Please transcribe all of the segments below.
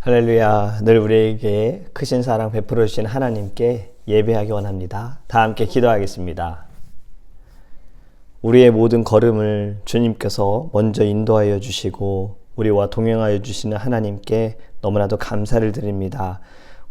할렐루야. 늘 우리에게 크신 사랑 베풀어 주신 하나님께 예배하기 원합니다. 다 함께 기도하겠습니다. 우리의 모든 걸음을 주님께서 먼저 인도하여 주시고 우리와 동행하여 주시는 하나님께 너무나도 감사를 드립니다.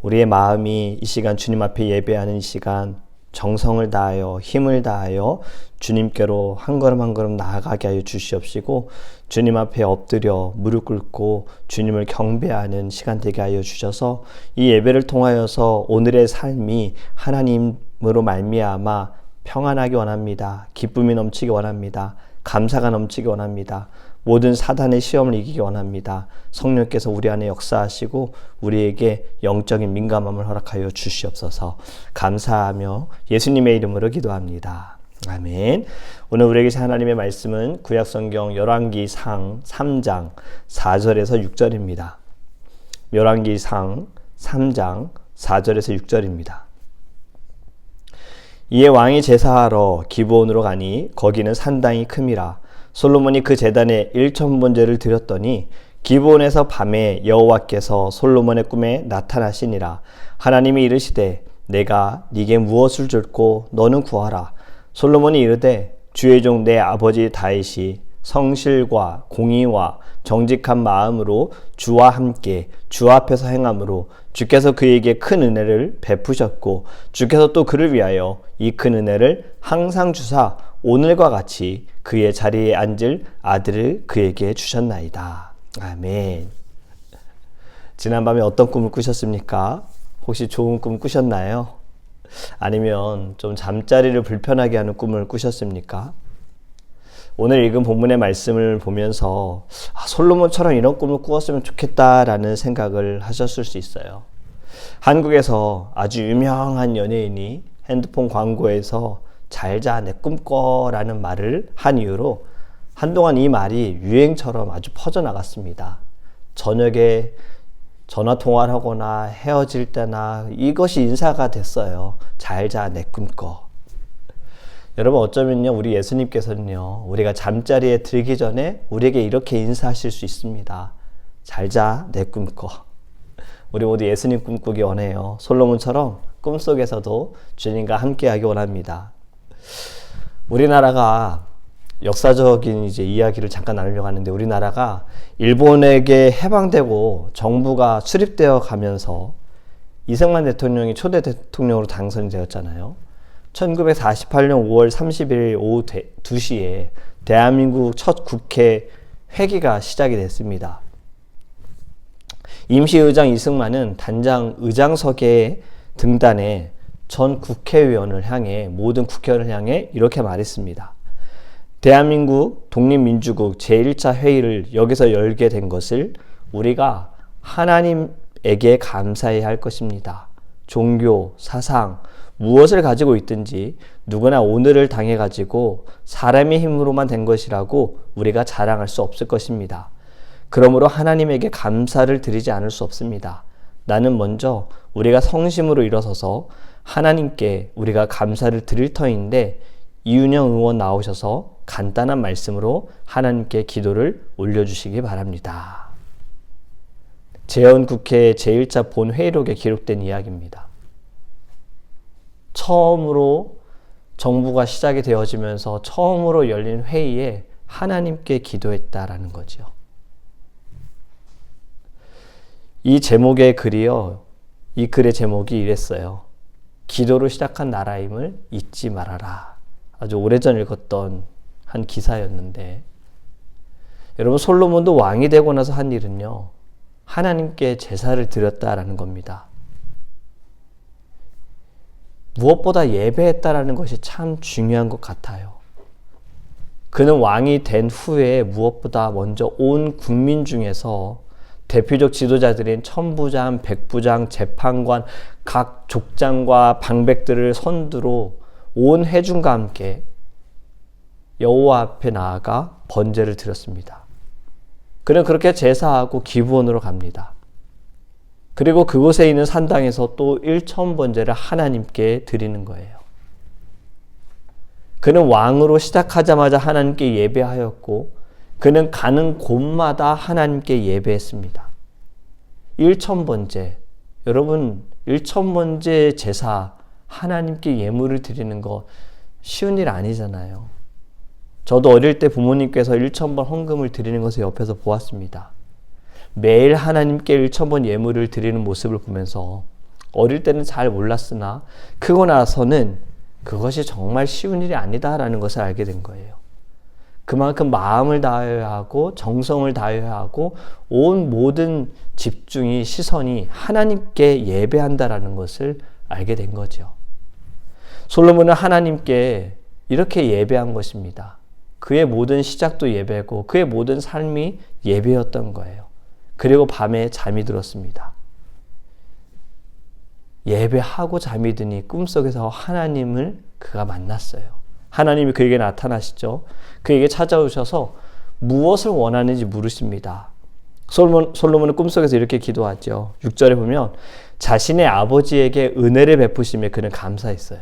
우리의 마음이 이 시간 주님 앞에 예배하는 이 시간 정성을 다하여 힘을 다하여 주님께로 한 걸음 한 걸음 나아가게 하여 주시옵시고 주님 앞에 엎드려 무릎 꿇고 주님을 경배하는 시간 되게 하여 주셔서 이 예배를 통하여서 오늘의 삶이 하나님으로 말미암아 평안하기 원합니다. 기쁨이 넘치기 원합니다. 감사가 넘치기 원합니다. 모든 사단의 시험을 이기기 원합니다. 성령께서 우리 안에 역사하시고 우리에게 영적인 민감함을 허락하여 주시옵소서. 감사하며 예수님의 이름으로 기도합니다. 아멘. 오늘 우리에게 하나님의 말씀은 구약성경 열왕기상 3장 4절에서 6절입니다. 열왕기상 3장 4절에서 6절입니다. 이에 왕이 제사하러 기브온으로 가니 거기는 산당이 큼이라. 솔로몬이 그 제단에 1,000번제를 드렸더니 기브온에서 밤에 여호와께서 솔로몬의 꿈에 나타나시니라. 하나님이 이르시되 내가 네게 무엇을 줄고 너는 구하라. 솔로몬이 이르되 주의 종 내 아버지 다윗이 성실과 공의와 정직한 마음으로 주와 함께 주 앞에서 행함으로 주께서 그에게 큰 은혜를 베푸셨고 주께서 또 그를 위하여 이 큰 은혜를 항상 주사 오늘과 같이 그의 자리에 앉을 아들을 그에게 주셨나이다. 아멘. 지난밤에 어떤 꿈을 꾸셨습니까? 혹시 좋은 꿈 꾸셨나요? 아니면 좀 잠자리를 불편하게 하는 꿈을 꾸셨습니까? 오늘 읽은 본문의 말씀을 보면서 솔로몬처럼 이런 꿈을 꾸었으면 좋겠다라는 생각을 하셨을 수 있어요. 한국에서 아주 유명한 연예인이 핸드폰 광고에서 잘자 내 꿈꿔라는 말을 한 이후로 한동안 이 말이 유행처럼 아주 퍼져나갔습니다. 저녁에 전화통화를 하거나 헤어질 때나 이것이 인사가 됐어요. 잘자 내 꿈꿔. 여러분 어쩌면요 우리 예수님께서는요 우리가 잠자리에 들기 전에 우리에게 이렇게 인사하실 수 있습니다. 잘자 내 꿈꿔. 우리 모두 예수님 꿈꾸기 원해요. 솔로몬처럼 꿈속에서도 주님과 함께하기 원합니다. 우리나라가 역사적인 이야기를 잠깐 나누려고 하는데 우리나라가 일본에게 해방되고 정부가 수립되어 가면서 이승만 대통령이 초대 대통령으로 당선이 되었잖아요. 1948년 5월 30일 오후 2시에 대한민국 첫 국회 회기가 시작이 됐습니다. 임시의장 이승만은 단장 의장석에 등단해 전 국회의원을 향해 모든 국회의원을 향해 이렇게 말했습니다. 대한민국 독립민주국 제1차 회의를 여기서 열게 된 것을 우리가 하나님에게 감사해야 할 것입니다. 종교, 사상, 무엇을 가지고 있든지 누구나 오늘을 당해가지고 사람의 힘으로만 된 것이라고 우리가 자랑할 수 없을 것입니다. 그러므로 하나님에게 감사를 드리지 않을 수 없습니다. 나는 먼저 우리가 성심으로 일어서서 하나님께 우리가 감사를 드릴 터인데 이윤영 의원 나오셔서 간단한 말씀으로 하나님께 기도를 올려주시기 바랍니다. 재헌국회 제1차 본회의록에 기록된 이야기입니다. 처음으로 정부가 시작이 되어지면서 처음으로 열린 회의에 하나님께 기도했다라는 거죠. 이 제목의 글이요. 이 글의 제목이 이랬어요. 기도로 시작한 나라임을 잊지 말아라. 아주 오래전 읽었던 한 기사였는데 여러분 솔로몬도 왕이 되고 나서 한 일은요. 하나님께 제사를 드렸다라는 겁니다. 무엇보다 예배했다라는 것이 참 중요한 것 같아요. 그는 왕이 된 후에 무엇보다 먼저 온 국민 중에서 대표적 지도자들인 천부장, 백부장, 재판관, 각 족장과 방백들을 선두로 온 회중과 함께 여호와 앞에 나아가 번제를 드렸습니다. 그는 그렇게 제사하고 기브온으로 갑니다. 그리고 그곳에 있는 산당에서 또 1,000번제를 하나님께 드리는 거예요. 그는 왕으로 시작하자마자 하나님께 예배하였고 그는 가는 곳마다 하나님께 예배했습니다. 일천번제. 여러분, 일천번제 제사, 하나님께 예물을 드리는 거 쉬운 일 아니잖아요. 저도 어릴 때 부모님께서 1000번 헌금을 드리는 것을 옆에서 보았습니다. 매일 하나님께 1000번 예물을 드리는 모습을 보면서 어릴 때는 잘 몰랐으나 크고 나서는 그것이 정말 쉬운 일이 아니다라는 것을 알게 된 거예요. 그만큼 마음을 다해야 하고 정성을 다해야 하고 온 모든 집중이 시선이 하나님께 예배한다라는 것을 알게 된 거죠. 솔로몬은 하나님께 이렇게 예배한 것입니다. 그의 모든 시작도 예배고 그의 모든 삶이 예배였던 거예요. 그리고 밤에 잠이 들었습니다. 예배하고 잠이 드니 꿈속에서 하나님을 그가 만났어요. 하나님이 그에게 나타나시죠. 그에게 찾아오셔서 무엇을 원하는지 물으십니다. 솔로몬은 꿈속에서 이렇게 기도하죠. 6절에 보면 자신의 아버지에게 은혜를 베푸심에 그는 감사했어요.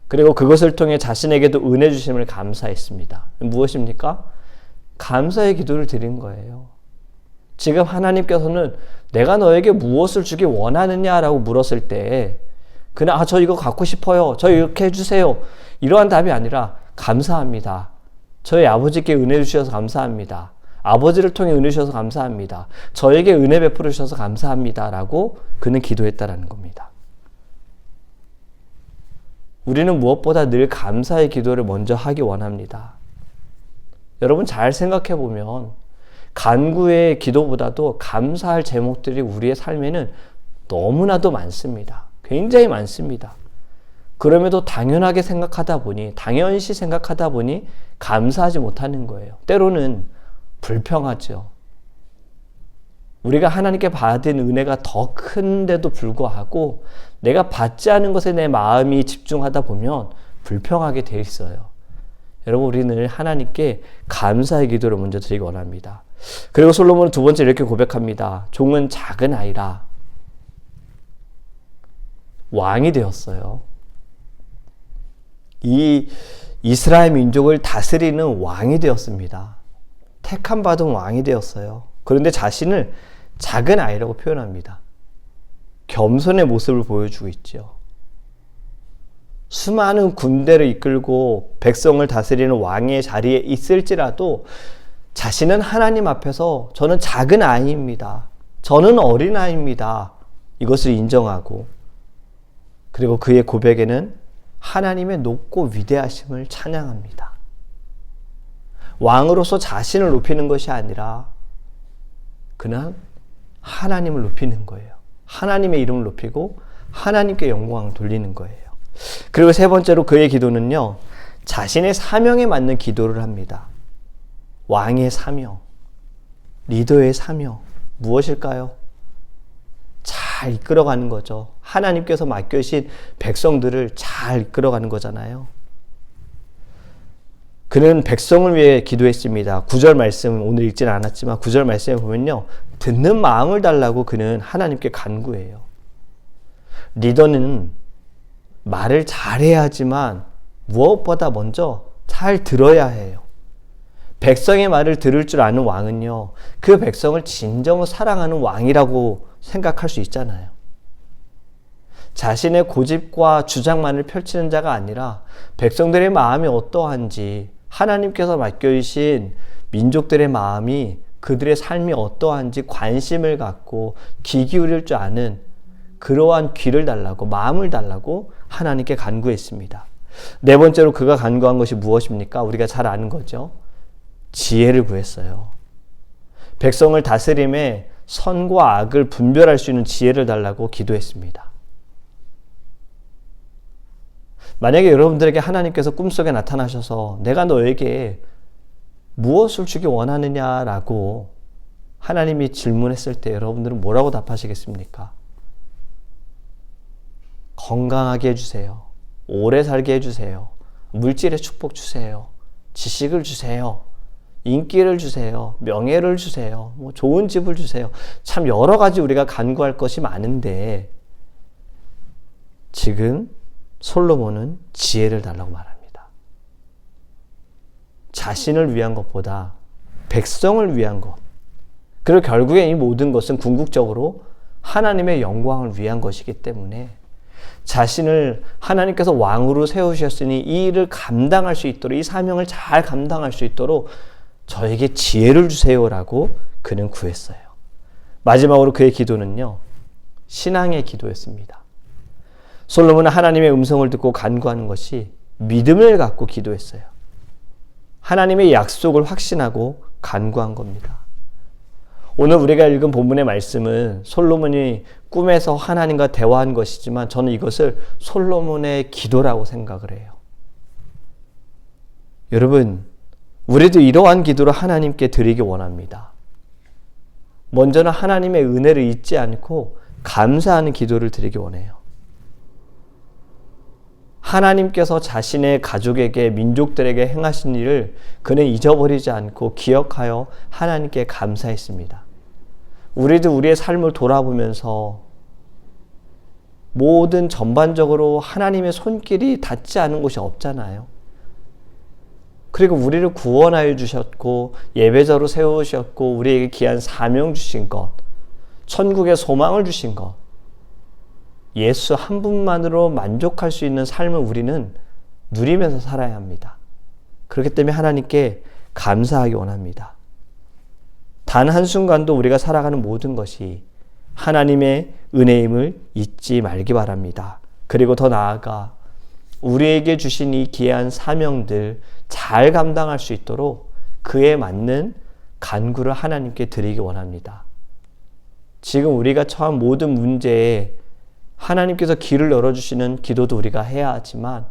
그리고 그것을 통해 자신에게도 은혜 주심을 감사했습니다. 무엇입니까? 감사의 기도를 드린 거예요. 지금 하나님께서는 내가 너에게 무엇을 주기 원하느냐라고 물었을 때 그냥 저 이거 갖고 싶어요. 저 이렇게 해주세요. 이러한 답이 아니라 감사합니다. 저희 아버지께 은혜 주셔서 감사합니다. 아버지를 통해 은혜 주셔서 감사합니다. 저에게 은혜 베풀어 주셔서 감사합니다. 라고 그는 기도했다라는 겁니다. 우리는 무엇보다 늘 감사의 기도를 먼저 하기 원합니다. 여러분 잘 생각해 보면 간구의 기도보다도 감사할 제목들이 우리의 삶에는 너무나도 많습니다. 굉장히 많습니다. 그럼에도 당연하게 생각하다 보니, 당연시 생각하다 보니 감사하지 못하는 거예요. 때로는 불평하죠. 우리가 하나님께 받은 은혜가 더 큰데도 불구하고 내가 받지 않은 것에 내 마음이 집중하다 보면 불평하게 돼 있어요. 여러분 우리는 하나님께 감사의 기도를 먼저 드리기 원합니다. 그리고 솔로몬은 두 번째 이렇게 고백합니다. 종은 작은 아이라 왕이 되었어요. 이 이스라엘 민족을 다스리는 왕이 되었습니다. 택함 받은 왕이 되었어요. 그런데 자신을 작은 아이라고 표현합니다. 겸손의 모습을 보여주고 있죠. 수많은 군대를 이끌고 백성을 다스리는 왕의 자리에 있을지라도 자신은 하나님 앞에서 저는 작은 아이입니다. 저는 어린 아이입니다. 이것을 인정하고 그리고 그의 고백에는 하나님의 높고 위대하심을 찬양합니다. 왕으로서 자신을 높이는 것이 아니라 그는 하나님을 높이는 거예요. 하나님의 이름을 높이고 하나님께 영광을 돌리는 거예요. 그리고 세 번째로 그의 기도는요, 자신의 사명에 맞는 기도를 합니다. 왕의 사명, 리더의 사명, 무엇일까요? 잘 이끌어가는 거죠. 하나님께서 맡겨주신 백성들을 잘 이끌어가는 거잖아요. 그는 백성을 위해 기도했습니다. 9절 말씀 오늘 읽지는 않았지만 9절 말씀에 보면요, 듣는 마음을 달라고 그는 하나님께 간구해요. 리더는 말을 잘해야 하지만 무엇보다 먼저 잘 들어야 해요. 백성의 말을 들을 줄 아는 왕은요, 그 백성을 진정으로 사랑하는 왕이라고 생각할 수 있잖아요. 자신의 고집과 주장만을 펼치는 자가 아니라 백성들의 마음이 어떠한지, 하나님께서 맡겨주신 민족들의 마음이, 그들의 삶이 어떠한지 관심을 갖고 귀 기울일 줄 아는 그러한 귀를 달라고, 마음을 달라고 하나님께 간구했습니다. 네 번째로 그가 간구한 것이 무엇입니까? 우리가 잘 아는 거죠. 지혜를 구했어요. 백성을 다스림에 선과 악을 분별할 수 있는 지혜를 달라고 기도했습니다. 만약에 여러분들에게 하나님께서 꿈속에 나타나셔서 내가 너에게 무엇을 주기 원하느냐라고 하나님이 질문했을 때 여러분들은 뭐라고 답하시겠습니까? 건강하게 해주세요. 오래 살게 해주세요. 물질의 축복 주세요. 지식을 주세요. 인기를 주세요. 명예를 주세요. 좋은 집을 주세요. 참 여러 가지 우리가 간구할 것이 많은데 지금 솔로몬은 지혜를 달라고 말합니다. 자신을 위한 것보다 백성을 위한 것, 그리고 결국에 이 모든 것은 궁극적으로 하나님의 영광을 위한 것이기 때문에 자신을 하나님께서 왕으로 세우셨으니 이 일을 감당할 수 있도록, 이 사명을 잘 감당할 수 있도록 저에게 지혜를 주세요라고 그는 구했어요. 마지막으로 그의 기도는요, 신앙의 기도였습니다. 솔로몬은 하나님의 음성을 듣고 간구하는 것이 믿음을 갖고 기도했어요. 하나님의 약속을 확신하고 간구한 겁니다. 오늘 우리가 읽은 본문의 말씀은 솔로몬이 꿈에서 하나님과 대화한 것이지만 저는 이것을 솔로몬의 기도라고 생각을 해요. 여러분, 우리도 이러한 기도를 하나님께 드리기 원합니다. 먼저는 하나님의 은혜를 잊지 않고 감사하는 기도를 드리기 원해요. 하나님께서 자신의 가족에게, 민족들에게 행하신 일을 그는 잊어버리지 않고 기억하여 하나님께 감사했습니다. 우리도 우리의 삶을 돌아보면서 모든 전반적으로 하나님의 손길이 닿지 않은 곳이 없잖아요. 그리고 우리를 구원하여 주셨고 예배자로 세우셨고 우리에게 귀한 사명 주신 것, 천국의 소망을 주신 것, 예수 한 분만으로 만족할 수 있는 삶을 우리는 누리면서 살아야 합니다. 그렇기 때문에 하나님께 감사하기 원합니다. 단 한순간도 우리가 살아가는 모든 것이 하나님의 은혜임을 잊지 말기 바랍니다. 그리고 더 나아가 우리에게 주신 이 귀한 사명들 잘 감당할 수 있도록 그에 맞는 간구를 하나님께 드리기 원합니다. 지금 우리가 처한 모든 문제에 하나님께서 길을 열어주시는 기도도 우리가 해야 하지만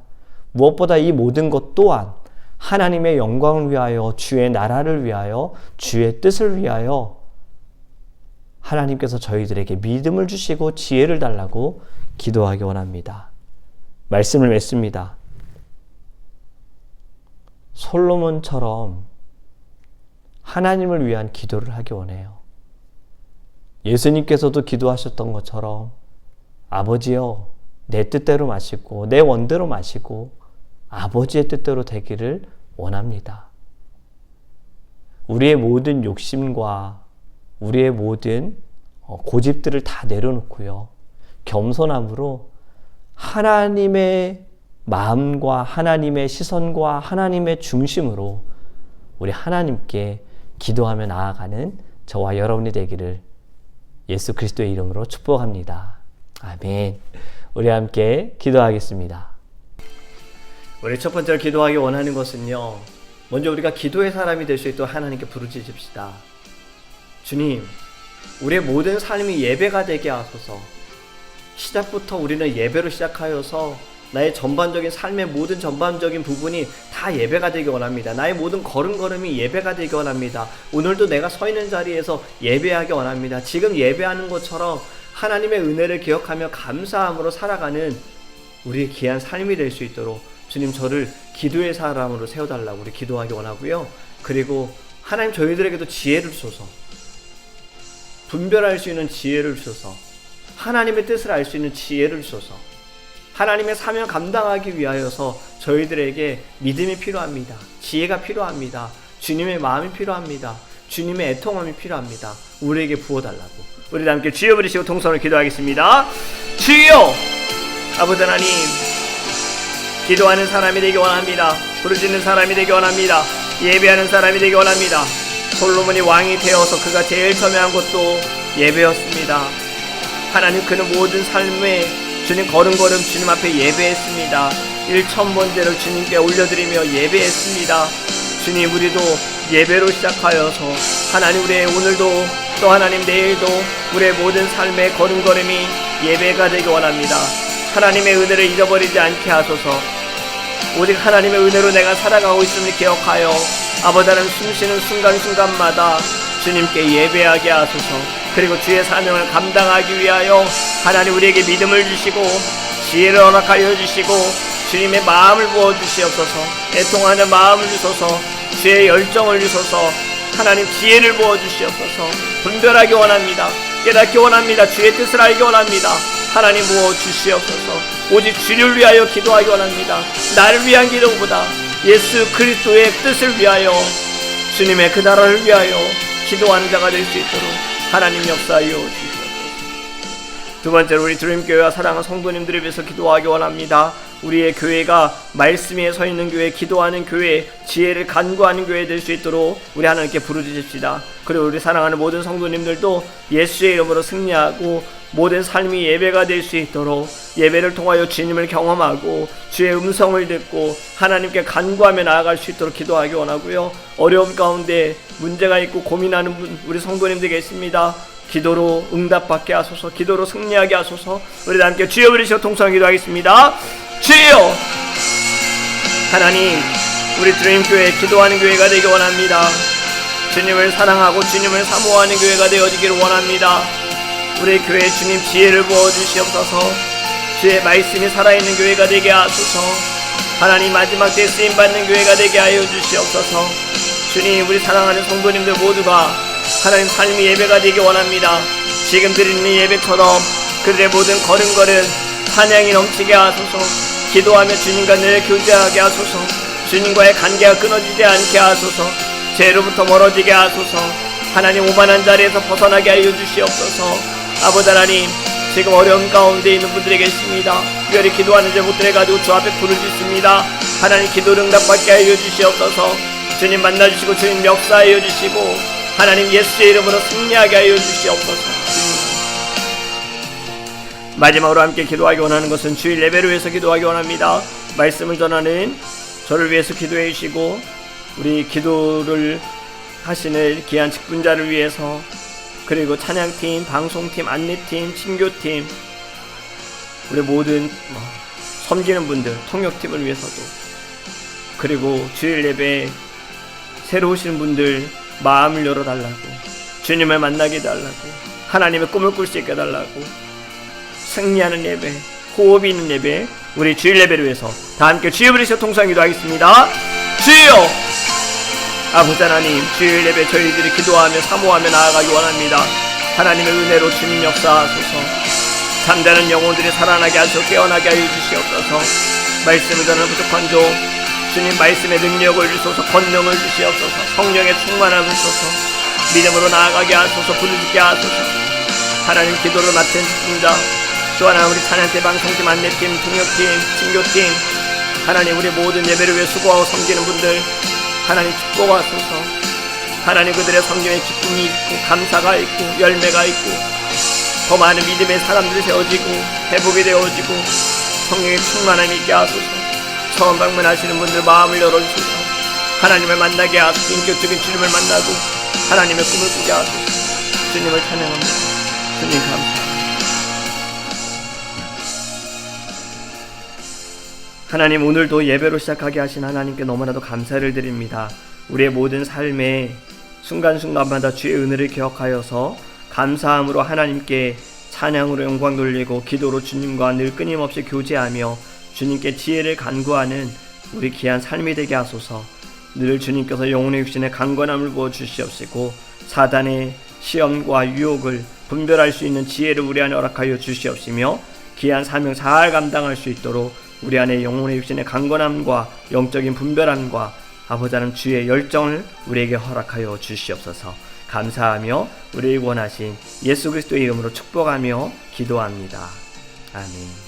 무엇보다 이 모든 것 또한 하나님의 영광을 위하여, 주의 나라를 위하여, 주의 뜻을 위하여 하나님께서 저희들에게 믿음을 주시고 지혜를 달라고 기도하기 원합니다. 말씀을 맺습니다. 솔로몬처럼 하나님을 위한 기도를 하기 원해요. 예수님께서도 기도하셨던 것처럼 아버지여, 내 뜻대로 마시고 내 원대로 마시고 아버지의 뜻대로 되기를 원합니다. 우리의 모든 욕심과 우리의 모든 고집들을 다 내려놓고요, 겸손함으로 하나님의 마음과 하나님의 시선과 하나님의 중심으로 우리 하나님께 기도하며 나아가는 저와 여러분이 되기를 예수 그리스도의 이름으로 축복합니다. 아멘. 우리 함께 기도하겠습니다. 우리 첫 번째로 기도하기 원하는 것은요, 먼저 우리가 기도의 사람이 될 수 있도록 하나님께 부르짖읍시다. 주님, 우리의 모든 삶이 예배가 되게 하소서. 시작부터 우리는 예배로 시작하여서 나의 전반적인 삶의 모든 전반적인 부분이 다 예배가 되기 원합니다. 나의 모든 걸음걸음이 예배가 되기 원합니다. 오늘도 내가 서 있는 자리에서 예배하기 원합니다. 지금 예배하는 것처럼 하나님의 은혜를 기억하며 감사함으로 살아가는 우리의 귀한 삶이 될 수 있도록 주님, 저를 기도의 사람으로 세워달라고 우리 기도하기 원하고요. 그리고 하나님, 저희들에게도 지혜를 주소서. 분별할 수 있는 지혜를 주소서. 하나님의 뜻을 알 수 있는 지혜를 주소서. 하나님의 사명 감당하기 위하여서 저희들에게 믿음이 필요합니다. 지혜가 필요합니다. 주님의 마음이 필요합니다. 주님의 애통함이 필요합니다. 우리에게 부어달라고 우리 함께 주여 부르시고 통성을 기도하겠습니다. 주여! 아버지 하나님, 기도하는 사람이 되기 원합니다. 부르짖는 사람이 되기 원합니다. 예배하는 사람이 되기 원합니다. 솔로몬이 왕이 되어서 그가 제일 처음에 한 것도 예배였습니다. 하나님, 그는 모든 삶에 주님 걸음걸음 주님 앞에 예배했습니다. 1000번째를 주님께 올려드리며 예배했습니다. 주님, 우리도 예배로 시작하여서 하나님, 우리의 오늘도 또 하나님 내일도 우리의 모든 삶의 걸음걸음이 예배가 되기 원합니다. 하나님의 은혜를 잊어버리지 않게 하소서. 오직 하나님의 은혜로 내가 살아가고 있음을 기억하여 아버지 하나님, 숨쉬는 순간순간마다 주님께 예배하게 하소서. 그리고 주의 사명을 감당하기 위하여 하나님, 우리에게 믿음을 주시고 지혜를 허락하여 주시고 주님의 마음을 부어주시옵소서. 애통하는 마음을 주소서. 주의 열정을 주소서. 하나님, 지혜를 부어주시옵소서. 분별하기 원합니다. 깨닫기 원합니다. 주의 뜻을 알기 원합니다. 하나님, 부어주시옵소서. 오직 주를 위하여 기도하기 원합니다. 나를 위한 기도보다 예수 그리스도의 뜻을 위하여, 주님의 그 나라를 위하여, 기도하는 자가 될 수 있도록 하나님 역사하여 주시옵소서. 두 번째로 우리 드림교회와 사랑하는 성도님들을 위해서 기도하기 원합니다. 우리의 교회가 말씀 위에 서 있는 교회, 기도하는 교회, 지혜를 간구하는 교회 될 수 있도록 우리 하나님께 부르짖읍시다. 그리고 우리 사랑하는 모든 성도님들도 예수의 이름으로 승리하고 모든 삶이 예배가 될 수 있도록 예배를 통하여 주님을 경험하고 주의 음성을 듣고 하나님께 간구하며 나아갈 수 있도록 기도하기 원하고요. 어려움 가운데 문제가 있고 고민하는 우리 성도님들 계십니다. 기도로 응답받게 하소서, 기도로 승리하게 하소서. 우리 함께 주여 부르시고 통성을 기도하겠습니다. 주여! 하나님, 우리 드림교회 기도하는 교회가 되기 원합니다. 주님을 사랑하고 주님을 사모하는 교회가 되어지기를 원합니다. 우리 교회 주님 지혜를 부어주시옵소서. 주의 말씀이 살아있는 교회가 되게 하소서. 하나님 마지막 때 쓰임받는 교회가 되게 하여 주시옵소서. 주님, 우리 사랑하는 성도님들 모두가 하나님 삶의 예배가 되기 원합니다. 지금 드리는 예배처럼 그들의 모든 걸음걸음 찬양이 넘치게 하소서. 기도하며 주님과 늘 교제하게 하소서. 주님과의 관계가 끊어지지 않게 하소서. 죄로부터 멀어지게 하소서. 하나님 오만한 자리에서 벗어나게 하여 주시옵소서. 아버지 하나님, 지금 어려움 가운데 있는 분들이 계십니다. 특별히 기도하는 자못들에 가지고 주 앞에 부르짖습니다. 하나님 기도를 응답받게 하여 주시옵소서. 주님 만나주시고 주님 역사하여 주시고 하나님 예수의 이름으로 승리하게 하여 주시옵소서. 마지막으로 함께 기도하기 원하는 것은 주일 예배를 위해서 기도하기 원합니다. 말씀을 전하는 저를 위해서 기도해 주시고 우리 기도를 하시는 귀한 직분자를 위해서, 그리고 찬양팀, 방송팀, 안내팀, 친교팀, 우리 모든 섬기는 분들, 통역팀을 위해서도, 그리고 주일 예배에 새로 오시는 분들 마음을 열어달라고, 주님을 만나게 해달라고, 하나님의 꿈을 꿀 수 있게 해달라고, 승리하는 예배, 호흡이 있는 예배, 우리 주일 예배를 위해서 다 함께 주여 부르시고 통성을 기도하겠습니다. 주여! 아버지 하나님, 주일 예배 저희들이 기도하며 사모하며 나아가기 원합니다. 하나님의 은혜로 주님 역사하소서. 잠자는 영혼들이 살아나게 하시고 깨어나게 하여 주시옵소서. 말씀을 전하는 부족한 종 주님 말씀의 능력을 주소서. 권능을 주시옵소서. 성령의 충만함을 주소서. 믿음으로 나아가게 하소서. 부르짖게 하소서. 하나님 기도를 맡은 직분자, 또 하나 우리 찬양팀, 방송팀, 안내팀, 통역팀, 친교팀, 하나님 우리 모든 예배를 위해 수고하고 섬기는 분들 하나님 축복하소서. 하나님 그들의 섬김에 기쁨이 있고 감사가 있고 열매가 있고 더 많은 믿음의 사람들이 세워지고 회복이 되어지고 성령의 충만함이 있게 하소서. 처음 방문하시는 분들 마음을 열어주소서. 하나님을 만나게 하소서. 인격적인 주님을 만나고 하나님의 꿈을 꾸게 하소서. 주님을 찬양합니다. 주님 감사합니다. 하나님, 오늘도 예배로 시작하게 하신 하나님께 너무나도 감사를 드립니다. 우리의 모든 삶에 순간순간마다 주의 은혜를 기억하여서 감사함으로 하나님께 찬양으로 영광 돌리고 기도로 주님과 늘 끊임없이 교제하며 주님께 지혜를 간구하는 우리 귀한 삶이 되게 하소서. 늘 주님께서 영혼의 육신에 강건함을 부어주시옵시고 사단의 시험과 유혹을 분별할 수 있는 지혜를 우리 안에 허락하여 주시옵시며 귀한 사명 잘 감당할 수 있도록 우리 안에 영혼의 육신의 강건함과 영적인 분별함과 아버지 하나님 주의 열정을 우리에게 허락하여 주시옵소서. 감사하며 우리를 원하신 예수 그리스도의 이름으로 축복하며 기도합니다. 아멘.